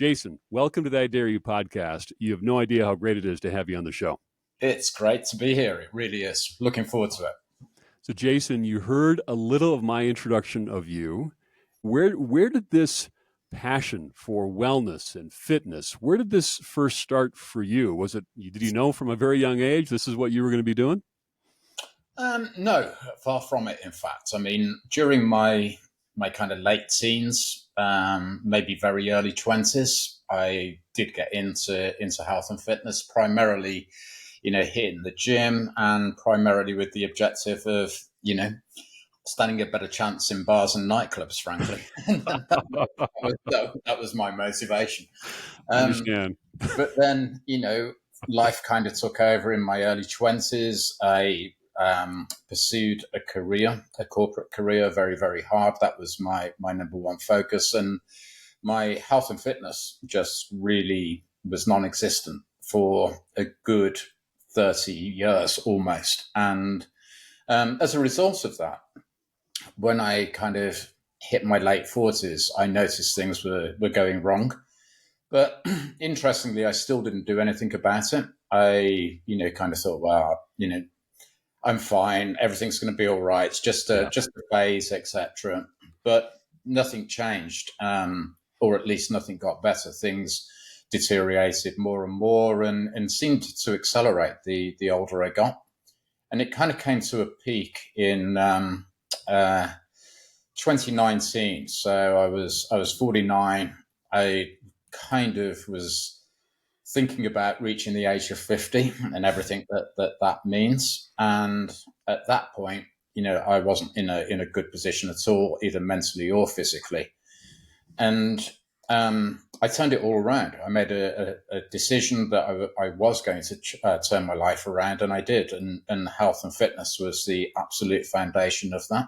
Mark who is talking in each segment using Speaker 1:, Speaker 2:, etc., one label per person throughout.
Speaker 1: Jason, welcome to the I Dare You podcast. You have no idea how great it is to have you on the show.
Speaker 2: It's great to be here. It really is. Looking forward to it.
Speaker 1: So, Jason, you heard a little of my introduction of you. Where did this passion for wellness and fitness, where did this first start for you? Did you know from a very young age this is what you were going to be doing?
Speaker 2: No, far from it. In fact, I mean, during my kind of late teens, maybe very early 20s, I did get into health and fitness, primarily, hitting the gym, and primarily with the objective of, standing a better chance in bars and nightclubs, frankly. that was my motivation.
Speaker 1: Understand.
Speaker 2: But then, life kind of took over in my early 20s. I pursued a corporate career, very, very hard. That was my number one focus. And my health and fitness just really was non-existent for a good 30 years almost. And as a result of that, when I kind of hit my late 40s, I noticed things were going wrong. But interestingly, I still didn't do anything about it. I, kind of thought, well, I'm fine. Everything's going to be all right. It's just a phase, etc. But nothing changed, or at least nothing got better. Things deteriorated more and more, and seemed to accelerate the older I got. And it kind of came to a peak in 2019. So I was 49. I kind of was thinking about reaching the age of 50 and everything that means. And at that point, I wasn't in a good position at all, either mentally or physically. And I turned it all around. I made a decision that I was going to turn my life around, and I did. And health and fitness was the absolute foundation of that.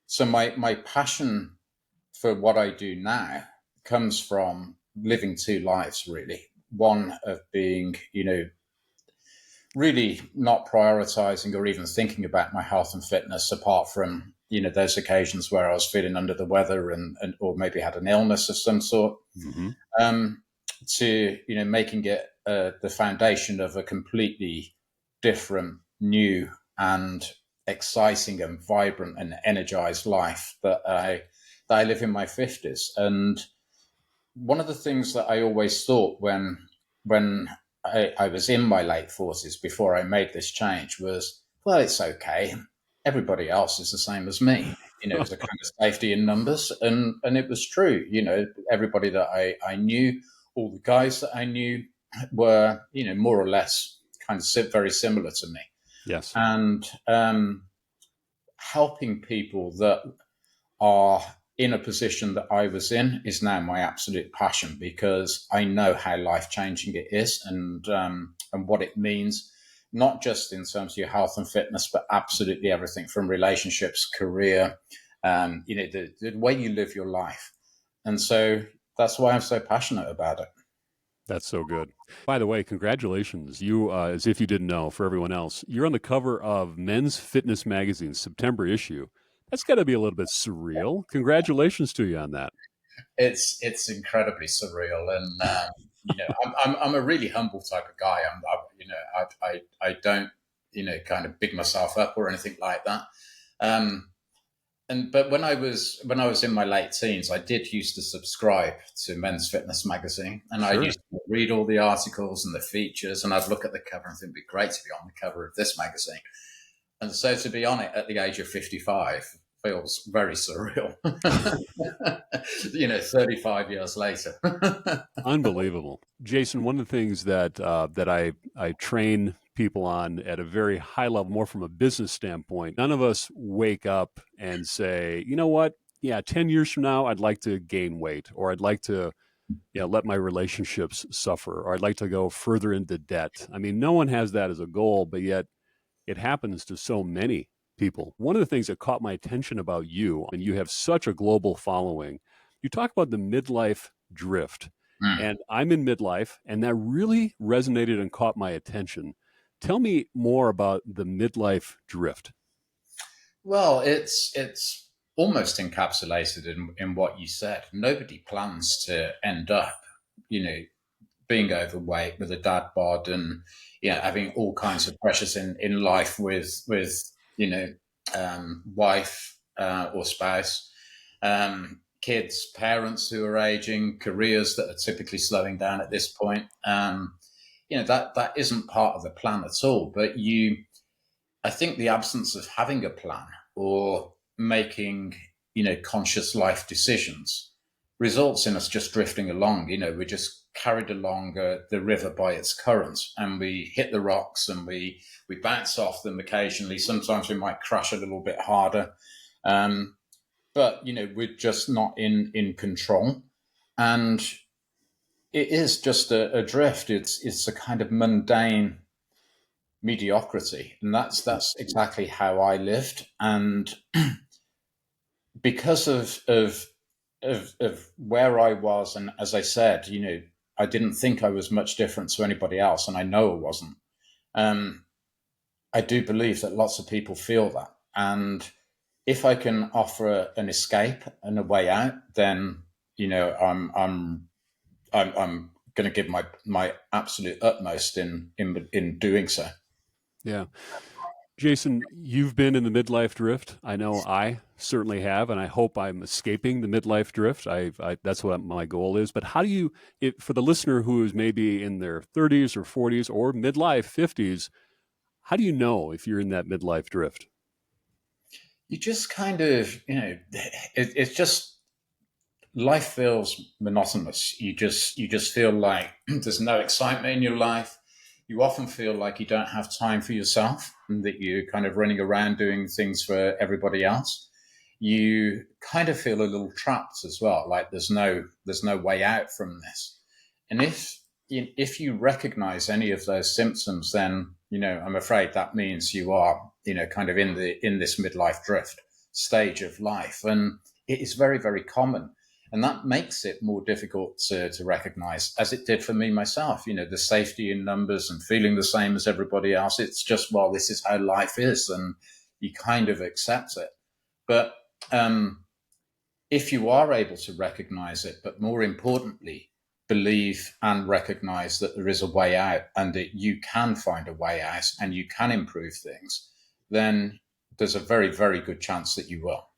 Speaker 2: So my passion for what I do now comes from living two lives, really. One of being, really not prioritizing or even thinking about my health and fitness apart from, those occasions where I was feeling under the weather and or maybe had an illness of some sort, to, making it the foundation of a completely different, new and exciting and vibrant and energized life that I live in my 50s. And one of the things that I always thought when I was in my late 40s before I made this change was, well, it's okay. Everybody else is the same as me. There's a kind of safety in numbers. And it was true. Everybody that I knew, all the guys that I knew were, more or less kind of very similar to me.
Speaker 1: Yes.
Speaker 2: And helping people that are in a position that I was in is now my absolute passion, because I know how life-changing it is and what it means, not just in terms of your health and fitness, but absolutely everything from relationships, career, the way you live your life. And so that's why I'm so passionate about it.
Speaker 1: That's so good. By the way, congratulations. You, as if you didn't know, for everyone else, you're on the cover of Men's Fitness Magazine's September issue. That's got to be a little bit surreal. Congratulations to you on that.
Speaker 2: It's incredibly surreal, and I'm a really humble type of guy. I don't kind of big myself up or anything like that. But when I was in my late teens, I did used to subscribe to Men's Fitness Magazine, and I used to read all the articles and the features, and I'd look at the cover and think it'd be great to be on the cover of this magazine. And so to be on it at the age of 55 feels very surreal. 35 years later.
Speaker 1: Unbelievable. Jason, one of the things that I train people on at a very high level, more from a business standpoint, none of us wake up and say, you know what? Yeah, 10 years from now, I'd like to gain weight, or I'd like to let my relationships suffer, or I'd like to go further into debt. I mean, no one has that as a goal, but yet it happens to so many people. One of the things that caught my attention about you, and you have such a global following, you talk about the midlife drift. And I'm in midlife, and that really resonated and caught my attention. Tell me more about the midlife drift.
Speaker 2: Well, it's almost encapsulated in what you said. Nobody plans to end up you know, being overweight with a dad bod, and having all kinds of pressures in life with wife or spouse, kids, parents who are aging, careers that are typically slowing down at this point. That isn't part of the plan at all. But I think the absence of having a plan or making conscious life decisions results in us just drifting along. We're just carried along the river by its currents, and we hit the rocks and we bounce off them occasionally. Sometimes we might crash a little bit harder, but we're just not in control, and it is just a drift. It's a kind of mundane mediocrity, and that's exactly how I lived. And because of where I was, and as I said, I didn't think I was much different to anybody else, and I know I wasn't. I do believe that lots of people feel that, and if I can offer an escape and a way out, then I'm going to give my absolute utmost in doing so.
Speaker 1: Yeah. Jason, you've been in the midlife drift. I know I certainly have, and I hope I'm escaping the midlife drift. That's what my goal is. But how do you, for the listener who is maybe in their 30s or 40s or midlife 50s, how do you know if you're in that midlife drift?
Speaker 2: You just kind of, it's just life feels monotonous. You just feel like there's no excitement in your life. You often feel like you don't have time for yourself, and that you're kind of running around doing things for everybody else. You kind of feel a little trapped as well, like there's no way out from this. And if you recognize any of those symptoms, then I'm afraid that means you are kind of in this midlife drift stage of life, and it is very, very common. And that makes it more difficult to recognize, as it did for me myself. The safety in numbers and feeling the same as everybody else. It's just, well, this is how life is, and you kind of accept it. But if you are able to recognize it, but more importantly, believe and recognize that there is a way out, and that you can find a way out and you can improve things, then there's a very, very good chance that you will.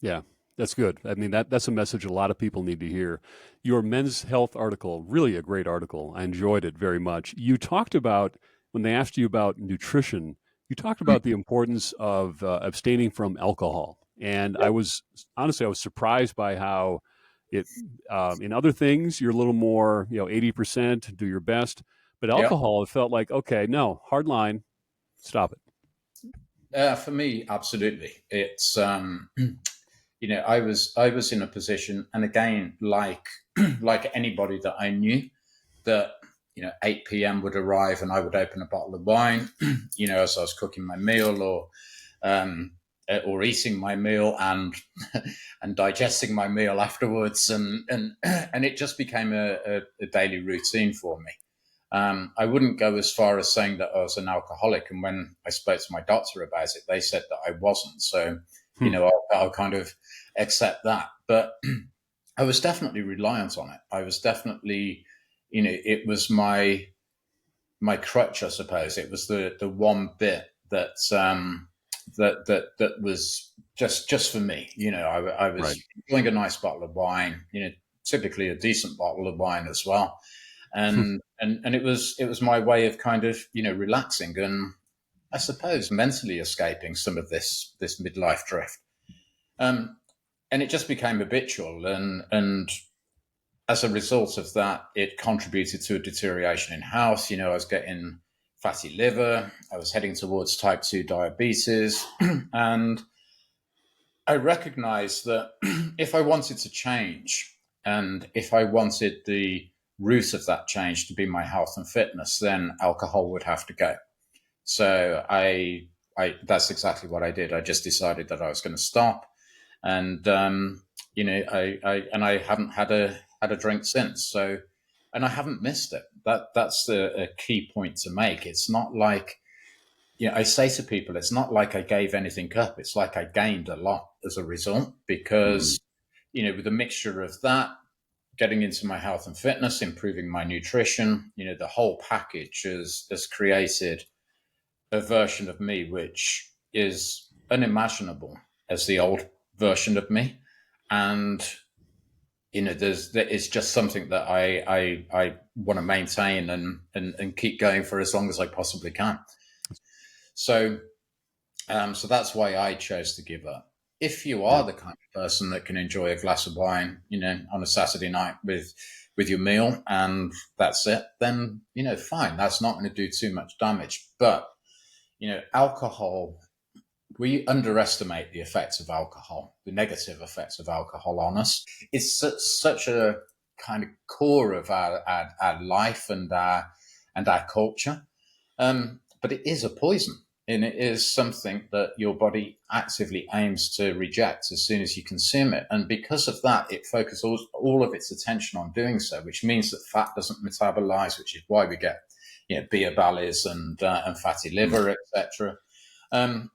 Speaker 1: Yeah, that's good. I mean, that's a message a lot of people need to hear. Your Men's Health article, really a great article. I enjoyed it very much. You talked about, when they asked you about nutrition, you talked about the importance of abstaining from alcohol. And I was surprised by how it, in other things, you're a little more, 80%, do your best. But
Speaker 2: Yeah.
Speaker 1: alcohol, it felt like, okay, no, hard line, stop it.
Speaker 2: For me, absolutely. It's I was in a position, and again, like like anybody that I knew, that 8 p.m. would arrive and I would open a bottle of wine, as I was cooking my meal, or eating my meal and and digesting my meal afterwards, and it just became a daily routine for me. I wouldn't go as far as saying that I was an alcoholic, and when I spoke to my doctor about it, they said that I wasn't. So, I'll kind of accept that. But I was definitely reliant on it. I was definitely, it was my crutch, I suppose. It was the one bit that was just for me. I was
Speaker 1: Right.
Speaker 2: enjoying a nice bottle of wine. Typically a decent bottle of wine as well, and it was my way of kind of relaxing, and I suppose mentally escaping some of this midlife drift. Um, and it just became habitual, and as a result of that, it contributed to a deterioration in health. I was getting fatty liver. I was heading towards type 2 diabetes, and I recognized that if I wanted to change, and if I wanted the root of that change to be my health and fitness, then alcohol would have to go. So that's exactly what I did. I just decided that I was going to stop, and I haven't had a drink since. So, and I haven't missed it. That's a key point to make. It's not like, I say to people, it's not like I gave anything up. It's like I gained a lot as a result,
Speaker 1: Mhm.
Speaker 2: because with a mixture of that, getting into my health and fitness, improving my nutrition, the whole package has created a version of me which is unimaginable as the old version of me. And it's just something that I want to maintain and keep going for as long as I possibly can. So so that's why I chose to give up. If you
Speaker 1: Yeah.
Speaker 2: are the kind of person that can enjoy a glass of wine, on a Saturday night with your meal, and that's it, then fine. That's not going to do too much damage. But alcohol, we underestimate the effects of alcohol, the negative effects of alcohol on us. It's such a kind of core of our life and our culture. But it is a poison, and it is something that your body actively aims to reject as soon as you consume it. And because of that, it focuses all of its attention on doing so, which means that fat doesn't metabolize, which is why we get beer bellies and fatty liver, etc.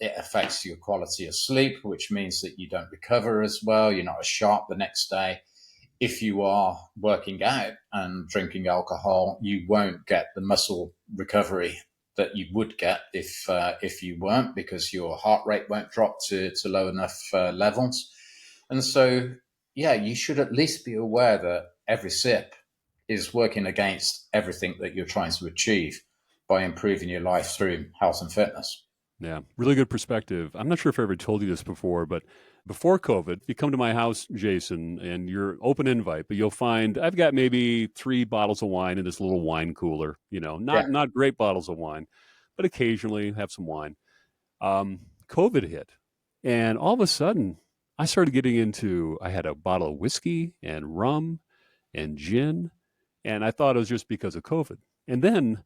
Speaker 2: It affects your quality of sleep, which means that you don't recover as well. You're not as sharp the next day. If you are working out and drinking alcohol, you won't get the muscle recovery that you would get if you weren't, because your heart rate won't drop to low enough levels. And so, yeah, you should at least be aware that every sip is working against everything that you're trying to achieve by improving your life through health and fitness.
Speaker 1: Yeah, really good perspective. I'm not sure if I ever told you this before, but before COVID, you come to my house, Jason, and you're open invite, but you'll find I've got maybe 3 bottles of wine in this little wine cooler.
Speaker 2: Yeah,
Speaker 1: Not great bottles of wine, but occasionally have some wine. COVID hit, and all of a sudden, I started getting into. I had a bottle of whiskey and rum and gin, and I thought it was just because of COVID. And then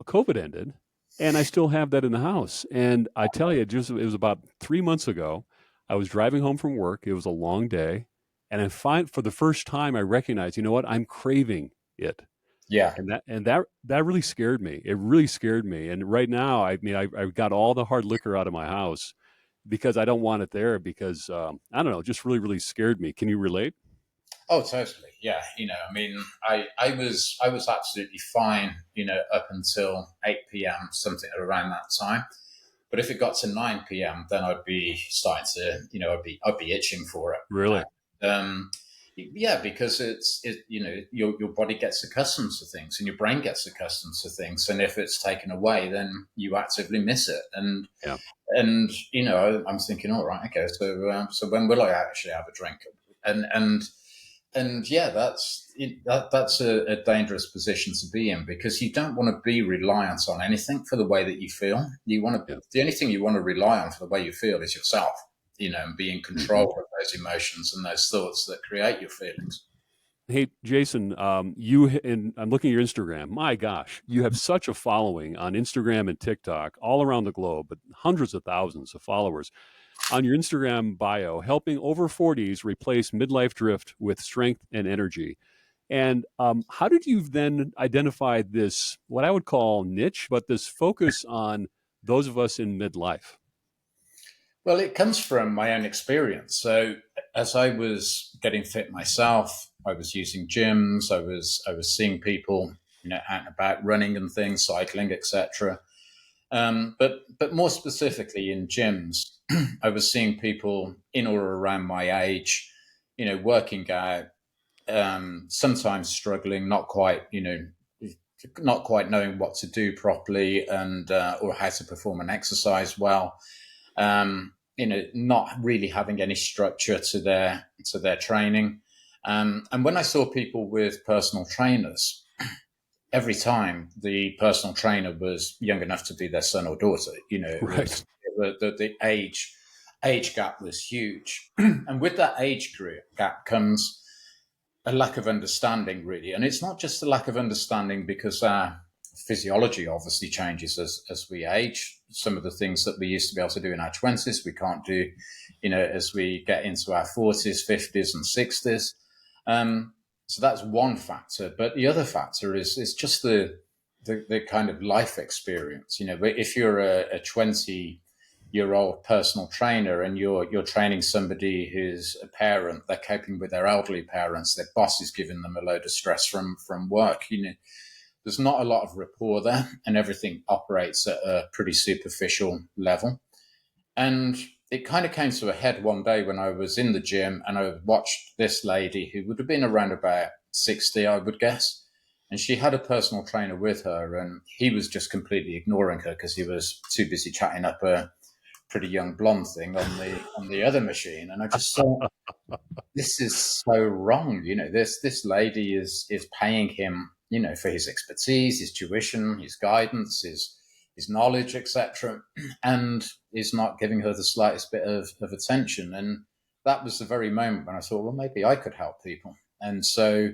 Speaker 1: COVID ended, and I still have that in the house. And I tell you, it was about 3 months ago. I was driving home from work. It was a long day, and for the first time, I recognized, you know what, I'm craving it,
Speaker 2: yeah.
Speaker 1: and that really scared me. It really scared me. And right now, I mean, I've got all the hard liquor out of my house because I don't want it there. Because I don't know, it just really, really scared me. Can you relate?
Speaker 2: Oh, totally. Yeah. I mean, I was absolutely fine, up until 8 p.m., something around that time. But if it got to 9 p.m., then I'd be starting to, I'd be itching for it.
Speaker 1: Really?
Speaker 2: Um, yeah, because your body gets accustomed to things, and your brain gets accustomed to things, and if it's taken away, then you actively miss it.
Speaker 1: Yeah.
Speaker 2: And I'm thinking, all right, okay, so when will I actually have a drink? And yeah, that's a dangerous position to be in, because you don't want to be reliant on anything for the way that you feel.
Speaker 1: Yeah.
Speaker 2: The only thing you want to rely on for the way you feel is yourself, and be in
Speaker 1: Hmm.
Speaker 2: control of those emotions and those thoughts that create your feelings.
Speaker 1: Hey, Jason, and I'm looking at your Instagram. My gosh, you have such a following on Instagram and TikTok all around the globe, but hundreds of thousands of followers. On your Instagram bio, helping over 40s replace midlife drift with strength and energy. And how did you then identify this, what I would call niche, but this focus on those of us in midlife?
Speaker 2: Well, it comes from my own experience. So as I was getting fit myself, I was using gyms. I was seeing people, out and about running and things, cycling, etc. But more specifically in gyms, I was seeing people in or around my age, working out, sometimes struggling, not quite knowing what to do properly, and or how to perform an exercise well. Not really having any structure to their training. And when I saw people with personal trainers, every time the personal trainer was young enough to be their son or daughter,
Speaker 1: Right.
Speaker 2: the age gap was huge. And with that gap comes a lack of understanding, really. And it's not just a lack of understanding, because our physiology obviously changes as we age. Some of the things that we used to be able to do in our 20s, we can't do, as we get into our 40s, 50s, and 60s. So that's one factor. But the other factor is just the kind of life experience. If you're a 20 your old personal trainer and you're training somebody who's a parent, they're coping with their elderly parents, their boss is giving them a load of stress from work. There's not a lot of rapport there, and everything operates at a pretty superficial level. And it kind of came to a head one day when I was in the gym and I watched this lady who would have been around about 60, I would guess. And she had a personal trainer with her, and he was just completely ignoring her because he was too busy chatting up a pretty young blonde thing on the other machine. And I just thought, this is so wrong. This lady is paying him, for his expertise, his tuition, his guidance, his knowledge, etc., and is not giving her the slightest bit of attention. And that was the very moment when I thought, well, maybe I could help people. And so,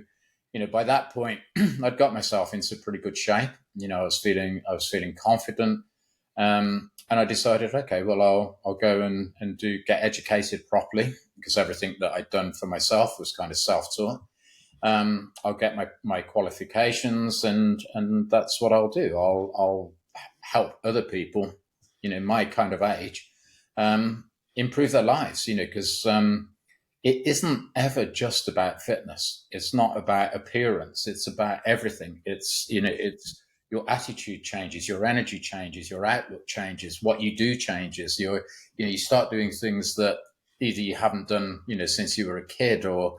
Speaker 2: by that point, I'd got myself into pretty good shape. I was feeling confident. And I decided, okay, well, I'll go and get educated properly, because everything that I'd done for myself was kind of self-taught. I'll get my qualifications, and that's what I'll do. I'll help other people, my kind of age, improve their lives, because it isn't ever just about fitness. It's not about appearance. It's about everything. It's your attitude changes, your energy changes, your outlook changes, what you do changes. You start doing things that either you haven't done, since you were a kid, or,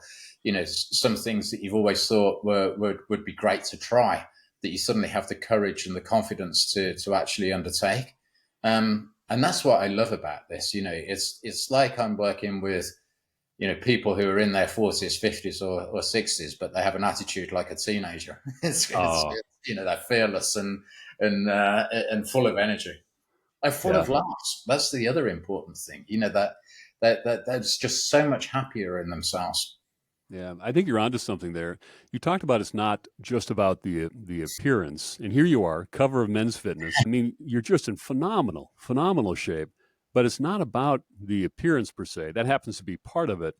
Speaker 2: some things that you've always thought would be great to try, that you suddenly have the courage and the confidence to actually undertake. And that's what I love about this. It's like I'm working with, people who are in their 40s, 50s, or 60s, but they have an attitude like a teenager. They're fearless and full of energy. They're full
Speaker 1: Yeah.
Speaker 2: of laughs. That's the other important thing. That they're just so much happier in themselves.
Speaker 1: Yeah, I think you're onto something there. You talked about it's not just about the appearance, and here you are, cover of Men's Fitness. I mean, you're just in phenomenal shape, but it's not about the appearance per se. That happens to be part of it,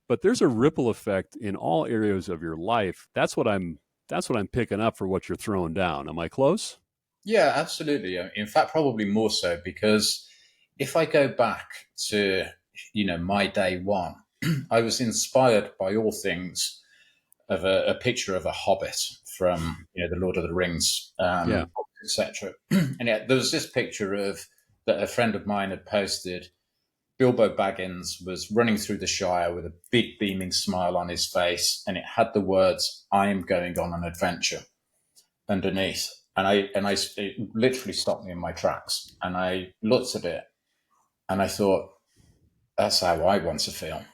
Speaker 1: but there's a ripple effect in all areas of your life. That's what I'm picking up for what you're throwing down. Am I close?
Speaker 2: Yeah, absolutely. In fact, probably more so, because if I go back to, my day one, I was inspired by all things of a picture of a hobbit from, the Lord of the Rings,
Speaker 1: Yeah.
Speaker 2: etc. And yet there was this picture of that a friend of mine had posted. Bilbo Baggins was running through the Shire with a big beaming smile on his face, and it had the words, "I am going on an adventure," underneath. And it literally stopped me in my tracks. And I looked at it and I thought, that's how I want to feel.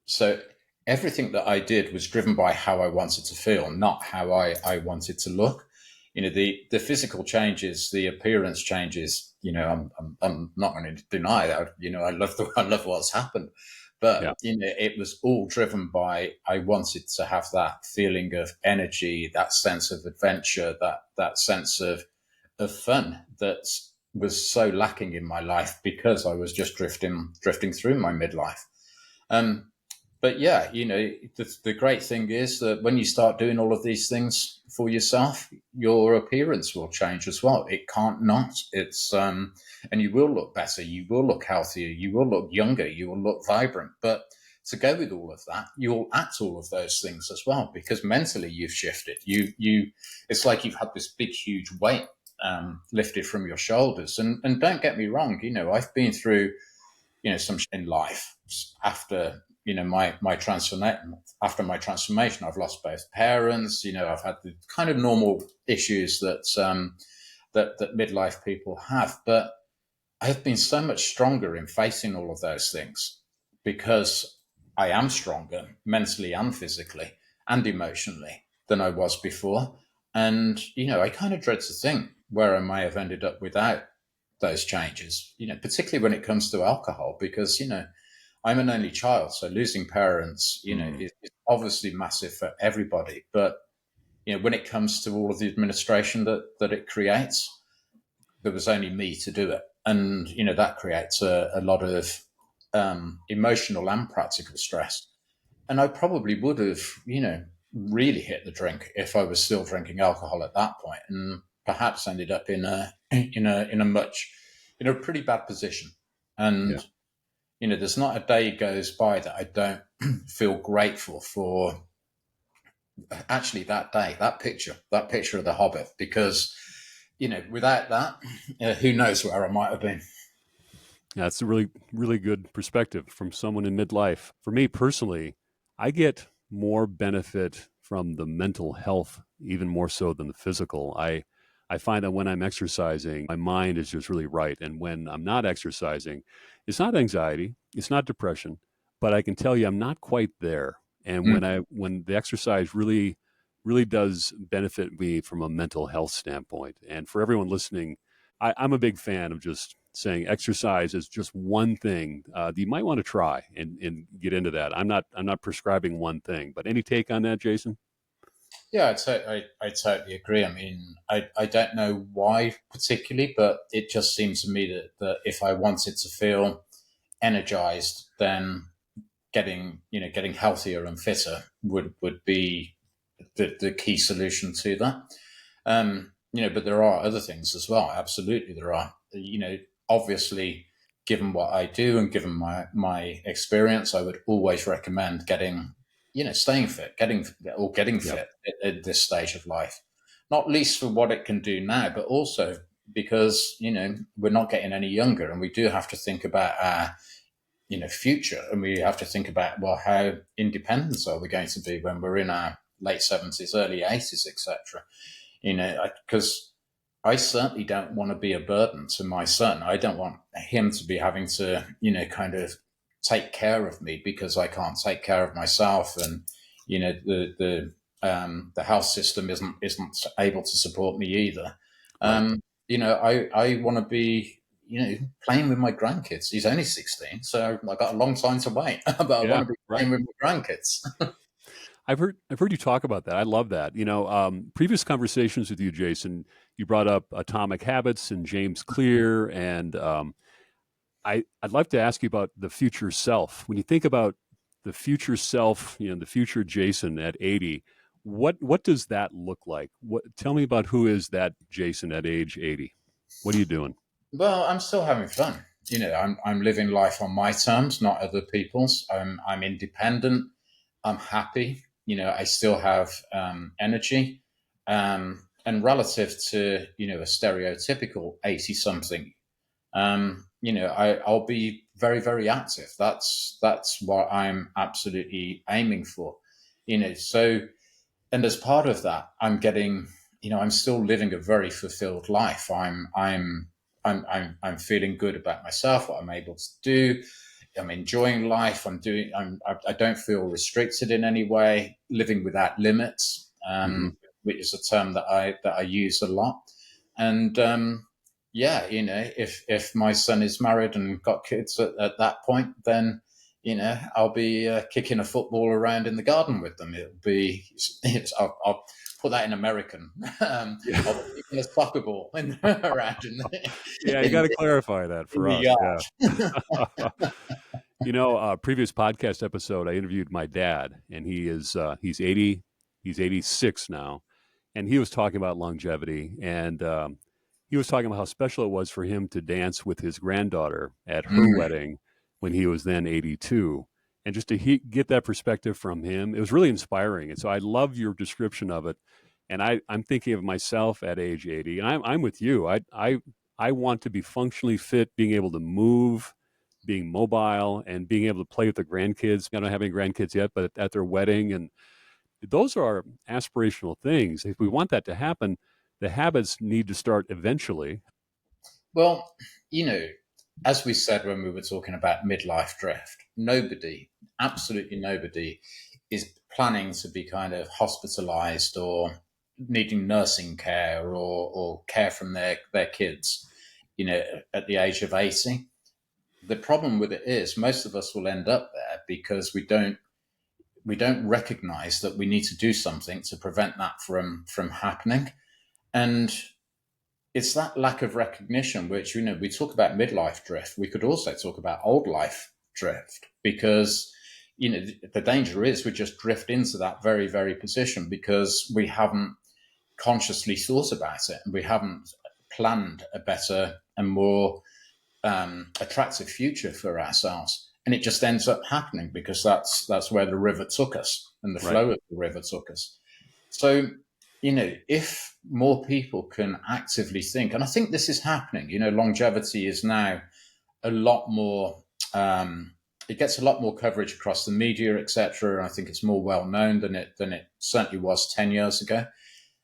Speaker 2: So everything that I did was driven by how I wanted to feel, not how I wanted to look. The physical changes, the appearance changes. I'm not going to deny that. I love what's happened, but
Speaker 1: Yeah.
Speaker 2: it was all driven by I wanted to have that feeling of energy, that sense of adventure, that sense of fun that was so lacking in my life because I was just drifting through my midlife. Um, but yeah, the great thing is that when you start doing all of these things for yourself, your appearance will change as well. It can't not. And you will look better. You will look healthier. You will look younger. You will look vibrant. But to go with all of that, you'll act all of those things as well, because mentally you've shifted. It's like you've had this big, huge weight lifted from your shoulders. And don't get me wrong, I've been through some in life after my transformation. After my transformation, I've lost both parents. I've had the kind of normal issues that midlife people have, but I have been so much stronger in facing all of those things because I am stronger mentally and physically and emotionally than I was before. And I kind of dread to think where I may have ended up without those changes, particularly when it comes to alcohol, because, I'm an only child. So losing parents, is obviously massive for everybody. But, when it comes to all of the administration that it creates, there was only me to do it. And, that creates a lot of emotional and practical stress. And I probably would have, really hit the drink if I was still drinking alcohol at that point, and perhaps ended up in a pretty bad position. And,
Speaker 1: Yeah.
Speaker 2: there's not a day goes by that I don't feel grateful for actually that day, that picture of the Hobbit, because, without that, who knows where I might have been.
Speaker 1: That's a really, really good perspective from someone in midlife. For me personally, I get more benefit from the mental health, even more so than the physical. I find that when I'm exercising, my mind is just really right. And when I'm not exercising, it's not anxiety, it's not depression, but I can tell you I'm not quite there. And
Speaker 2: Mm.
Speaker 1: when the exercise really, really does benefit me from a mental health standpoint. And for everyone listening, I'm a big fan of just saying exercise is just one thing that you might want to try and get into that. I'm not prescribing one thing, but any take on that, Jason?
Speaker 2: Yeah, I totally agree. I mean, I don't know why particularly, but it just seems to me that if I wanted to feel energized, then getting healthier and fitter would be the key solution to that. But there are other things as well. Absolutely, there are. Obviously, given what I do and given my experience, I would always recommend staying fit, getting
Speaker 1: Yeah.
Speaker 2: fit at this stage of life. Not least for what it can do now, but also because we're not getting any younger, and we do have to think about our future, and we have to think about, well, how independent are we going to be when we're in our late 70s, early 80s, etc. Because I certainly don't want to be a burden to my son. I don't want him to be having to kind of take care of me because I can't take care of myself, and the health system isn't able to support me either.
Speaker 1: Right.
Speaker 2: I want to be playing with my grandkids. He's only 16, so I got a long time to wait, but I want
Speaker 1: Yeah.
Speaker 2: to be
Speaker 1: Right.
Speaker 2: playing with my grandkids.
Speaker 1: I've heard you talk about that. I love that. Previous conversations with you, Jason, you brought up Atomic Habits and James Clear, and I'd like to ask you about the future self. When you think about the future self, the future Jason at 80, what does that look like? Tell me about who is that Jason at age 80? What are you doing?
Speaker 2: Well, I'm still having fun. I'm living life on my terms, not other people's. I'm independent. I'm happy. I still have energy. And relative to a stereotypical 80 something, I'll be very, very active. That's what I'm absolutely aiming for. So, and as part of that, I'm still living a very fulfilled life. I'm feeling good about myself, what I'm able to do. I'm enjoying life. I don't feel restricted in any way. Living without limits,
Speaker 1: Hmm.
Speaker 2: which is a term that I use a lot. And yeah, if my son is married and got kids at that point, then I'll be kicking a football around in the garden with them. I'll put that in American.
Speaker 1: Yeah.
Speaker 2: I'll be kicking a soccer ball around
Speaker 1: Yeah, you got
Speaker 2: in,
Speaker 1: to clarify that
Speaker 2: in
Speaker 1: for
Speaker 2: the
Speaker 1: us. Yeah.
Speaker 2: yard.
Speaker 1: Previous podcast episode, I interviewed my dad, and he's 80, he's 86 now, and he was talking about longevity, and he was talking about how special it was for him to dance with his granddaughter at her
Speaker 2: Mm.
Speaker 1: wedding when he was then 82, and just to get that perspective from him, it was really inspiring. And so I love your description of it, and I'm thinking of myself at age 80, and I'm with you. I want to be functionally fit, being able to move, being mobile, and being able to play with the grandkids. I don't have any grandkids yet, but at their wedding, and those are aspirational things. If we want that to happen, the habits need to start eventually.
Speaker 2: Well, you know, as we said when we were talking about midlife drift, absolutely nobody, is planning to be kind of hospitalized or needing nursing care or care from their kids, at the age of 80. The problem with it is most of us will end up there because we don't recognize that we need to do something to prevent that from happening. And it's that lack of recognition, which, we talk about midlife drift. We could also talk about old life drift because, the danger is we just drift into that very, very position because we haven't consciously thought about it and we haven't planned a better and more attractive future for ourselves. And it just ends up happening because that's where the river took us and the
Speaker 1: Right.
Speaker 2: flow of the river took us. So, if more people can actively think, and I think this is happening, longevity is now a lot more, it gets a lot more coverage across the media, etc. And I think it's more well known than it certainly was 10 years ago.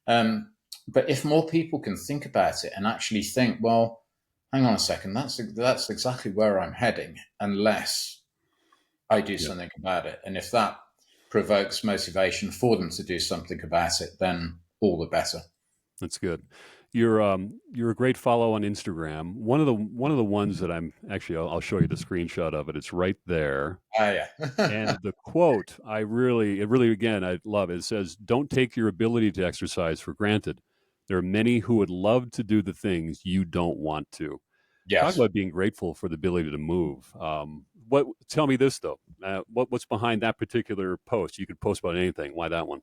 Speaker 2: But if more people can think about it and actually think, well, hang on a second, that's exactly where I'm heading, unless I do
Speaker 1: Yeah.
Speaker 2: something about it. And if that provokes motivation for them to do something about it, then all the better.
Speaker 1: That's good. You're a great follow on Instagram. One of the ones that I'm actually I'll show you the screenshot of it. It's right there.
Speaker 2: Ah, yeah.
Speaker 1: And the quote, it really, again, I love it. It says, "Don't take your ability to exercise for granted. There are many who would love to do the things you don't want to." Talk
Speaker 2: Yes.
Speaker 1: about being grateful for the ability to move. What? Tell me this though. What's behind that particular post? You could post about anything. Why that one?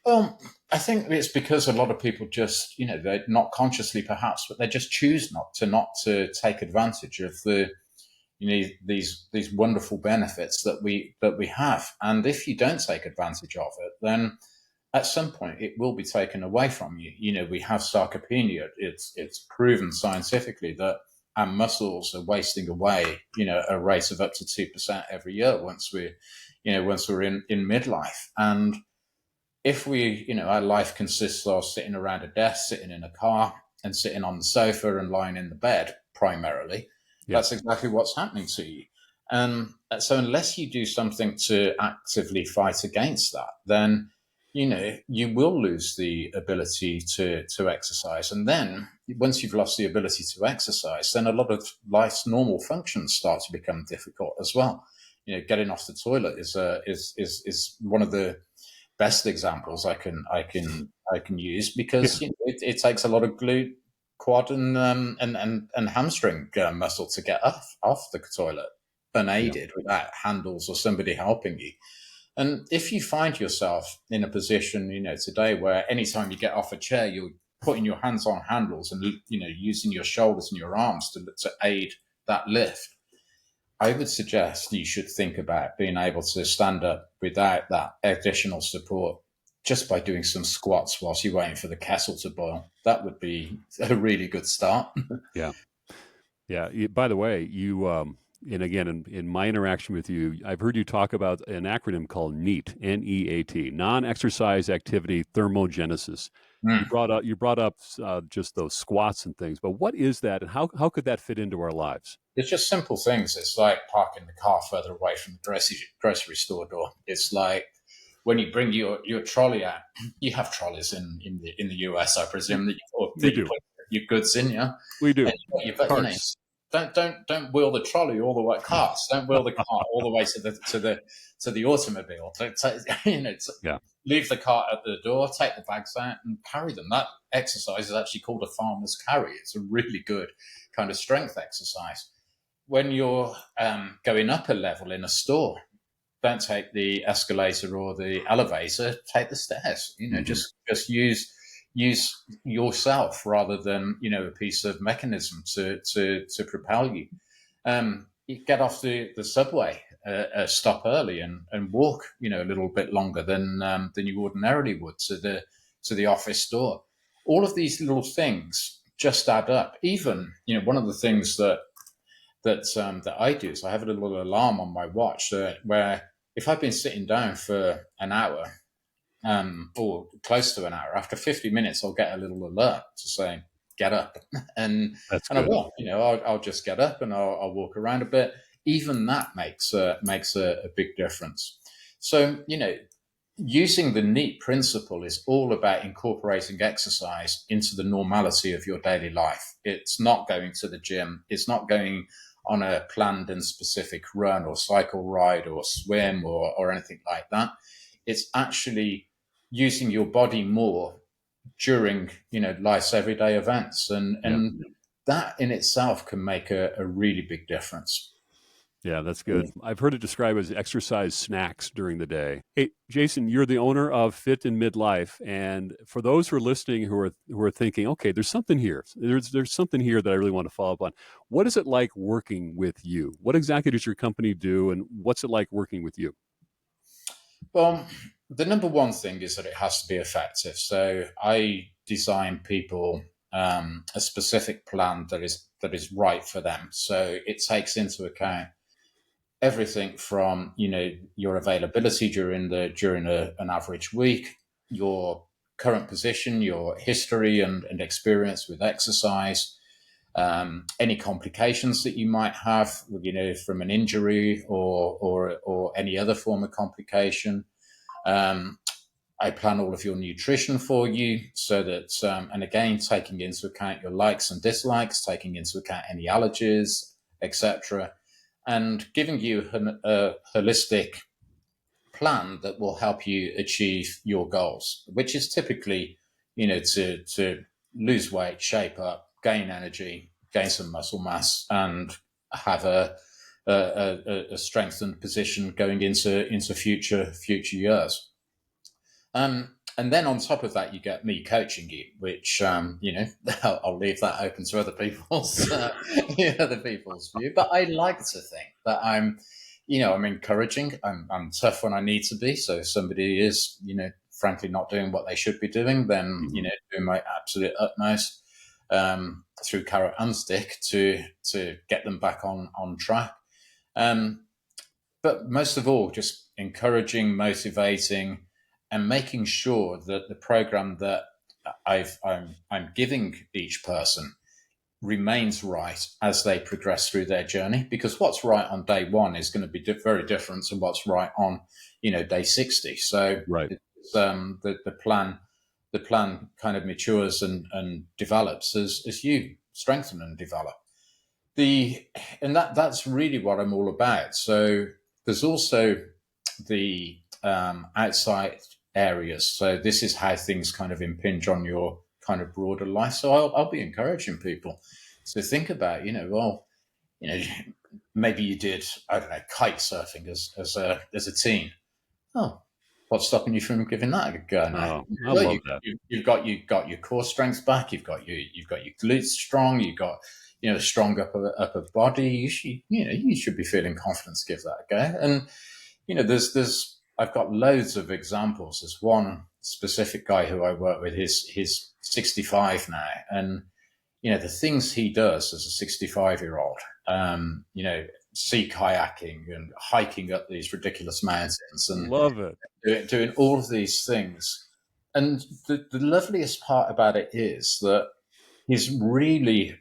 Speaker 2: Well, I think it's because a lot of people just, they're not consciously perhaps, but they just choose not to take advantage of these wonderful benefits that we have. And if you don't take advantage of it, then at some point it will be taken away from you. We have sarcopenia. It's proven scientifically that our muscles are wasting away, a rate of up to 2% every year once we're in midlife. And if our life consists of sitting around a desk, sitting in a car, and sitting on the sofa and lying in the bed primarily,
Speaker 1: Yeah.
Speaker 2: that's exactly what's happening to you. And so, unless you do something to actively fight against that, then you will lose the ability to exercise. And then, once you've lost the ability to exercise, then a lot of life's normal functions start to become difficult as well. Getting off the toilet is one of the best examples I can use,
Speaker 1: Yeah.
Speaker 2: because it takes a lot of glute, quad, and hamstring muscle to get off the toilet
Speaker 1: Yeah.
Speaker 2: unaided without handles or somebody helping you. And if you find yourself in a position, today, where anytime you get off a chair, you're putting your hands on handles and using your shoulders and your arms to aid that lift, I would suggest you should think about being able to stand up without that additional support, just by doing some squats whilst you're waiting for the kettle to boil. That would be a really good start.
Speaker 1: Yeah. Yeah. By the way, and again, in my interaction with you, I've heard you talk about an acronym called NEAT, NEAT, non-exercise activity thermogenesis.
Speaker 2: Mm.
Speaker 1: You brought up just those squats and things, but what is that, and how could that fit into our lives?
Speaker 2: It's just simple things. It's like parking the car further away from the grocery store door. It's like when you bring your trolley out. You have trolleys in the US, I presume,
Speaker 1: We
Speaker 2: that you
Speaker 1: do.
Speaker 2: put your goods in, yeah.
Speaker 1: We
Speaker 2: And
Speaker 1: do. Carts.
Speaker 2: don't wheel the trolley all the way. Cars, don't wheel the car all the way to the automobile.
Speaker 1: Yeah.
Speaker 2: Leave the cart at the door, take the bags out, and carry them. That exercise is actually called a farmer's carry. It's a really good kind of strength exercise. When you're going up a level in a store, don't take the escalator or the elevator. Take the stairs.
Speaker 1: Hmm.
Speaker 2: Just use yourself rather than a piece of mechanism to propel you. You get off the subway, stop early, and walk a little bit longer than you ordinarily would to the office door. All of these little things just add up. Even one of the things that I do is I have a little alarm on my watch, where if I've been sitting down for an hour, or close to an hour, after 50 minutes, I'll get a little alert to say, get up. and
Speaker 1: That's
Speaker 2: and I
Speaker 1: good.
Speaker 2: will. I'll just get up and I'll walk around a bit. Even that makes a big difference. So, using the NEAT principle is all about incorporating exercise into the normality of your daily life. It's not going to the gym. It's not going on a planned and specific run or cycle ride or swim or anything like that. It's actually using your body more during life's everyday events, and
Speaker 1: Yeah.
Speaker 2: that in itself can make a really big difference.
Speaker 1: Yeah, that's good. I've heard it described as exercise snacks during the day. Hey, Jason, you're the owner of Fit in Midlife, and for those who are listening who are thinking, okay, there's something here. There's something here that I really want to follow up on. What is it like working with you? What exactly does your company do, and what's it like working with you?
Speaker 2: Well, the number one thing is that it has to be effective. So I design people a specific plan that is right for them. So it takes into account everything from your availability during an average week, your current position, your history and experience with exercise, any complications that you might have, from an injury or any other form of complication. Um, I plan all of your nutrition for you so that, and again, taking into account your likes and dislikes, taking into account any allergies, etc., and giving you a holistic plan that will help you achieve your goals, which is typically, to lose weight, shape up, gain energy, gain some muscle mass, and have a strengthened position going into future years. And then on top of that, you get me coaching you, which I'll leave that open to other people's other people's view. But I like to think that I'm encouraging. I'm tough when I need to be. So if somebody is, frankly not doing what they should be doing, then
Speaker 1: Mhm.
Speaker 2: doing my absolute utmost through carrot and stick to get them back on track. Um, but most of all, just encouraging, motivating, and making sure that the program that I'm giving each person remains right as they progress through their journey. Because what's right on day one is going to be very different to what's right on, day 60. So
Speaker 1: Right.
Speaker 2: it's, the plan kind of matures and develops as you strengthen and develop the and that's really what I'm all about. So there's also the outside areas. So this is how things kind of impinge on your kind of broader life. So I'll be encouraging people to think about, you know, maybe you did, I don't know, kite surfing as a teen. Oh, what's stopping you from giving that a go now?
Speaker 1: Oh, I
Speaker 2: Well,
Speaker 1: love that.
Speaker 2: you've got your core strength back. You've got your glutes strong. You've got strong upper body. You should be feeling confident to give that a go. And there's I've got loads of examples. There's one specific guy who I work with. He's 65 now, and the things he does as a 65-year-old. Sea kayaking and hiking up these ridiculous mountains and
Speaker 1: Love it.
Speaker 2: doing all of these things. And the loveliest part about it is that he's really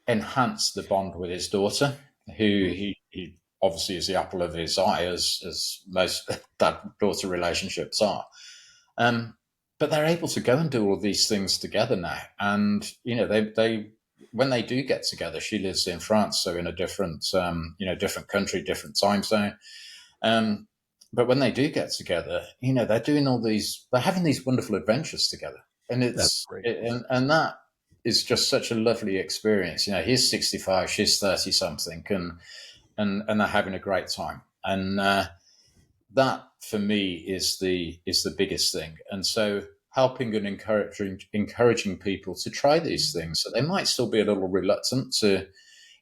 Speaker 2: enhanced the bond with his daughter, who
Speaker 1: Mm.
Speaker 2: he obviously is the apple of his eye, as most dad daughter relationships are. Um, but they're able to go and do all of these things together now. And they when they do get together, she lives in France, so in a different country, different time zone. Um, but when they do get together, they're doing they're having these wonderful adventures together, and
Speaker 1: That's great.
Speaker 2: and that is just such a lovely experience. He's 65, she's 30 something, and they're having a great time, and that for me is the biggest thing. And so helping and encouraging people to try these things, so they might still be a little reluctant to,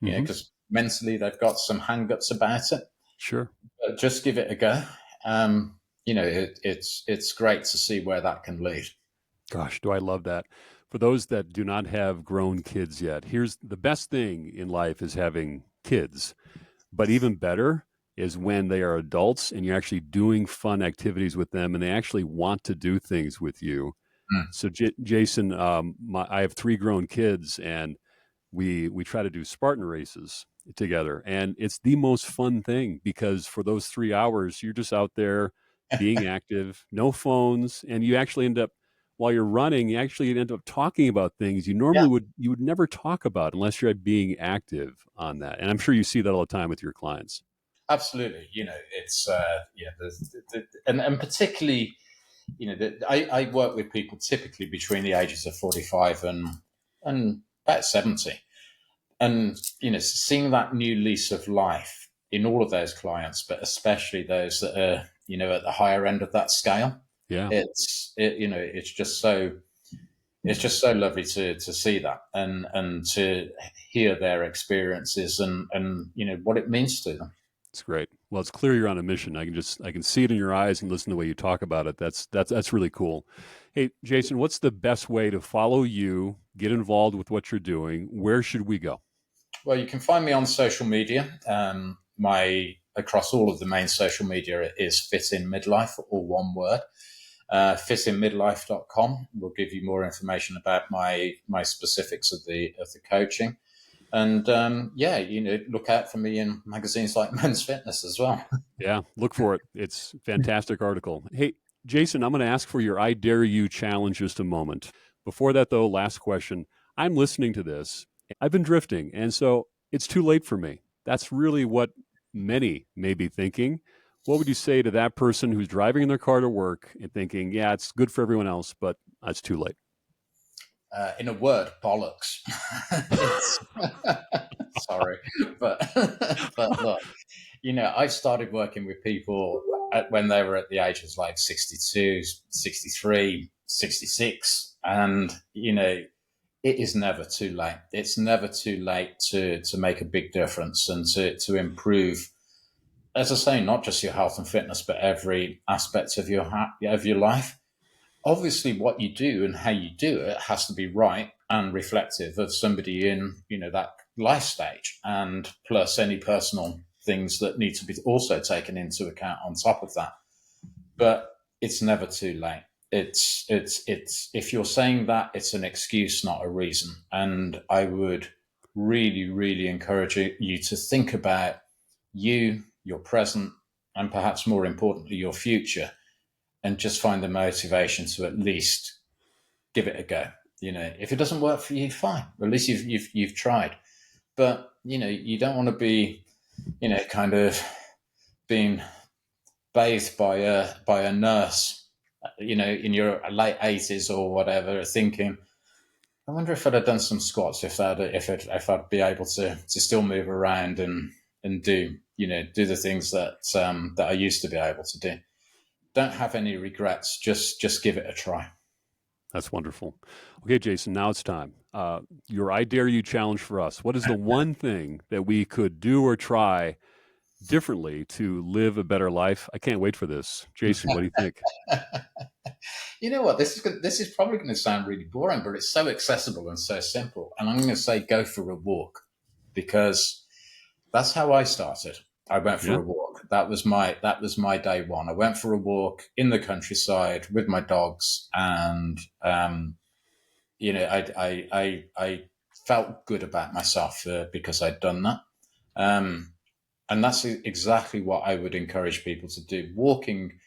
Speaker 1: Hmm.
Speaker 2: because mentally they've got some hang-ups about it,
Speaker 1: Sure.
Speaker 2: but just give it a go. It's great to see where that can lead.
Speaker 1: Gosh, do I love that. For those that do not have grown kids yet, here's the best thing in life is having kids. But even better is when they are adults and you're actually doing fun activities with them and they actually want to do things with you.
Speaker 2: Mm.
Speaker 1: So, Jason, I have three grown kids, and we try to do Spartan races together, and it's the most fun thing because for those 3 hours, you're just out there being active, no phones, and you actually end up while you're running, you actually end up talking about things
Speaker 2: Yeah,
Speaker 1: you would never talk about unless you're being active on that. And I'm sure you see that all the time with your clients.
Speaker 2: absolutely. It's and particularly, I work with people typically between the ages of 45 and about 70, and seeing that new lease of life in all of those clients, but especially those that are, at the higher end of that scale.
Speaker 1: Yeah.
Speaker 2: It's just so lovely to see that and to hear their experiences and what it means to them.
Speaker 1: It's great. Well, it's clear you're on a mission. I can see it in your eyes and listen to the way you talk about it. That's really cool. Hey, Jason, what's the best way to follow you, get involved with what you're doing? Where should we go?
Speaker 2: Well, you can find me on social media. My across all of the main social media is Fit in Midlife, all one word. Fitinmidlife.com will give you more information about my specifics of the coaching. And look out for me in magazines like Men's Fitness as well.
Speaker 1: Yeah, look for it. It's a fantastic article. Hey, Jason, I'm going to ask for your I Dare You challenge just a moment. Before that, though, last question. I'm listening to this. I've been drifting, and so it's too late for me. That's really what many may be thinking. What would you say to that person who's driving in their car to work and thinking, yeah, it's good for everyone else, but it's too late?
Speaker 2: In a word, bollocks. Sorry, but look, I started working with people when they were at the ages like 62, 63, 66, and it is never too late. It's never too late to make a big difference and to improve, as I say, not just your health and fitness, but every aspect of your life. Obviously, what you do and how you do it has to be right and reflective of somebody in that life stage, and plus any personal things that need to be also taken into account on top of that. But it's never too late. It's if you're saying that, it's an excuse, not a reason. And I would really, really encourage you to think about you, your present, and perhaps more importantly, your future, and just find the motivation to at least give it a go. If it doesn't work for you, fine. At least you've tried. But you don't want to be, kind of being bathed by a nurse, in your late 80s or whatever, thinking, I wonder if I'd have done some squats, if I'd be able to still move around and do the things that I used to be able to do. Don't have any regrets. Just give it a try.
Speaker 1: That's wonderful. Okay, Jason, now it's time. Your I Dare You challenge for us. What is the one thing that we could do or try differently to live a better life? I can't wait for this. Jason, what do you think?
Speaker 2: You know what? This is probably going to sound really boring, but it's so accessible and so simple. And I'm going to say go for a walk, because that's how I started. I went for a walk. That was my day one. I went for a walk in the countryside with my dogs, and I felt good about myself because I'd done that. And that's exactly what I would encourage people to do. Walking,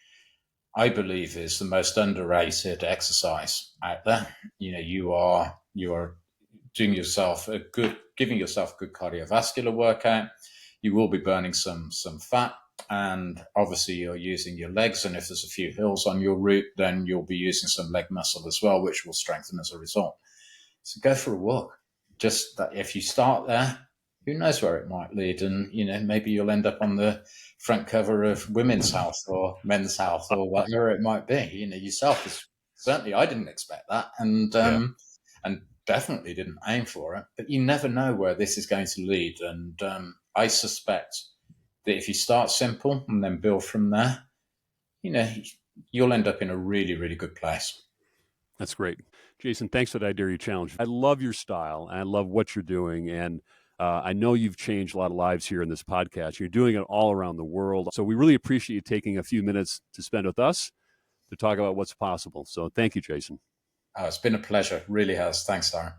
Speaker 2: I believe, is the most underrated exercise out there. You are doing yourself giving yourself a good cardiovascular workout. You will be burning some fat, and obviously you're using your legs. And if there's a few hills on your route, then you'll be using some leg muscle as well, which will strengthen as a result. So go for a walk. Just that, if you start there, who knows where it might lead, and maybe you'll end up on the front cover of Women's Health or Men's Health or whatever it might be. Yourself, certainly I didn't expect that, and definitely didn't aim for it. But you never know where this is going to lead, and I suspect that if you start simple and then build from there, you'll end up in a really, really good place.
Speaker 1: That's great. Jason, thanks for that I Dare You challenge. I love your style, and I love what you're doing, and I know you've changed a lot of lives here in this podcast. You're doing it all around the world. So we really appreciate you taking a few minutes to spend with us to talk about what's possible. So thank you, Jason.
Speaker 2: Oh, it's been a pleasure. Really has. Thanks, Sarah.